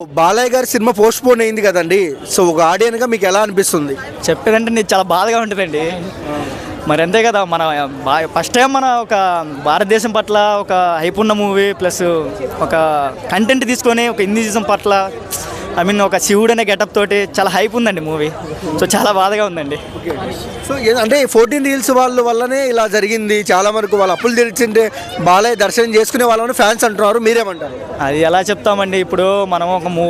బాలయ్య గారి cinema post phone అయింది కదండి. సో ఒక ఆడియన్గా మీకు ఎలా అనిపిస్తుంది? చెప్పేదంటే నీకు చాలా బాధగా ఉంటుందండి. మరి అంతే కదా, మన ఫస్ట్ టైం మన ఒక భారతదేశం పట్ల ఒక హైప్ ఉన్న మూవీ ప్లస్ ఒక కంటెంట్ తీసుకొని ఒక హిందూయిజం పట్ల ఒక శివుడు అనే గెటప్ తోటి చాలా హైప్ ఉందండి మూవీ. సో చాలా బాధగా ఉందండి. సో అంటే 14 రీల్స్ వాళ్ళ వల్లనే ఇలా జరిగింది. చాలా వరకు వాళ్ళు అప్పులు తెరిచింటే బాలయ్య దర్శనం చేసుకునే వాళ్ళని ఫ్యాన్స్ అంటున్నారు, మీరేమంటారు? అది ఎలా చెప్తామండి, ఇప్పుడు మనం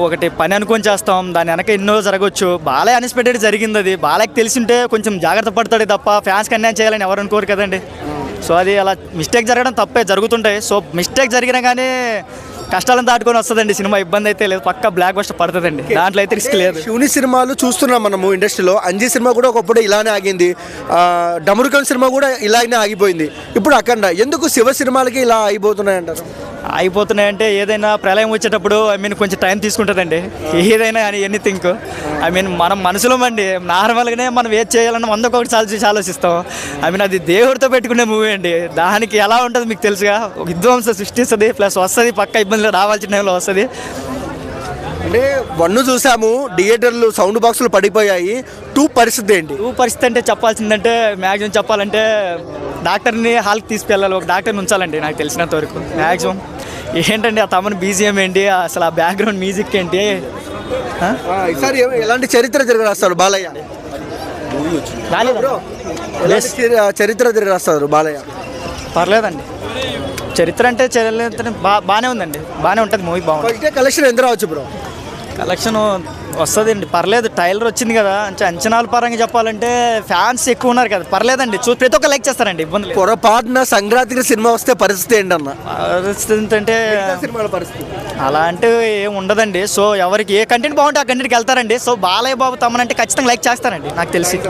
ఒకటి పని అనుకొని చేస్తాం, దాని వెనక ఎన్నో జరగవచ్చు. బాలయ్య అన్ఎక్స్పెక్టెడ్ జరిగింది. అది బాలయ్యకి తెలిసింటే కొంచెం జాగ్రత్త పడతాడు తప్ప ఫ్యాన్స్కి అన్యాయం చేయాలని ఎవరు అనుకోరు కదండి. సో అది అలా మిస్టేక్ జరగడం తప్పే, జరుగుతుంటాయి. సో మిస్టేక్ జరిగినా కానీ కష్టాలను దాటుకొని వస్తుందండి సినిమా. ఇబ్బంది అయితే లేదు, పక్క బ్లాక్ బస్టర్ పడుతుందండి, దాంట్లో అయితే రిస్క్ లేదు. శివుని సినిమాలు చూస్తున్నాం మనము ఇండస్ట్రీలో. అంజీ సినిమా కూడా ఒకప్పుడు ఇలానే ఆగింది, డమరుకన్ సినిమా కూడా ఇలానే ఆగిపోయింది. ఇప్పుడు అఖండ ఎందుకు శివ సినిమాలకి ఇలా అయిపోతున్నాయి అంటారు? అయిపోతున్నాయంటే ఏదైనా ప్రళయం వచ్చేటప్పుడు కొంచెం టైం తీసుకుంటుందండి. ఏదైనా కానీ ఎనీథింగ్ మనం మనసులో అండి నార్మల్గానే మనం ఏది చేయాలన్నా 100 చూసి ఆలోచిస్తాం. అది దేవుడితో పెట్టుకునే మూవీ అండి. దానికి ఎలా ఉంటుంది మీకు తెలుసుగా, విధ్వంసం సృష్టిస్తుంది, ప్లస్ వస్తుంది, పక్క ఇబ్బందులు రావాల్సిన టైంలో వస్తుంది. అంటే 1 చూసాము, థియేటర్లు సౌండ్ బాక్సులు పడిపోయాయి. 2 పరిస్థితి ఏంటి? 2 పరిస్థితి అంటే చెప్పాల్సిందంటే మ్యాక్సిమం చెప్పాలంటే డాక్టర్ని హాల్కి తీసుకెళ్ళాలి, ఒక డాక్టర్ని ఉంచాలండి నాకు తెలిసినంత వరకు. మ్యాక్సిమం ఏంటండి ఆ తమను బీజిఎం ఏంటి, అసలు ఆ బ్యాక్గ్రౌండ్ మ్యూజిక్ ఏంటి. ఈసారి ఎలాంటి చరిత్ర తిరిగి రాస్తాడు బాలయ్య? చరిత్ర తిరిగి రాస్తాడు బాలయ్య. పర్లేదండి, చరిత్ర అంటే బాగానే ఉందండి, బాగానే ఉంటుంది మూవీ, బాగుంటుంది. కలెక్షన్ ఎంత రావచ్చు బ్రో? కలెక్షన్ వస్తుంది అండి, పర్లేదు. ట్రైలర్ వచ్చింది కదా, అంచనాల పరంగా చెప్పాలంటే ఫ్యాన్స్ ఎక్కువ ఉన్నారు కదా, పర్లేదండి. ప్రతి ఒక్క లైక్ చేస్తారండి, ఇబ్బంది లేదు. పొరపాటున సంక్రాంతికి సినిమా వస్తే పరిస్థితి ఏంటన్న? పరిస్థితి అంటే సినిమాల పరిస్థితి అలా అంటే ఏం ఉండదండి. సో ఎవరికి ఏ కంటెంట్ బాగుంటే ఆ కంటెంట్కి వెళ్తారండి. సో బాలయ్య బాబు తమనంటే ఖచ్చితంగా లైక్ చేస్తారండి నాకు తెలిసి.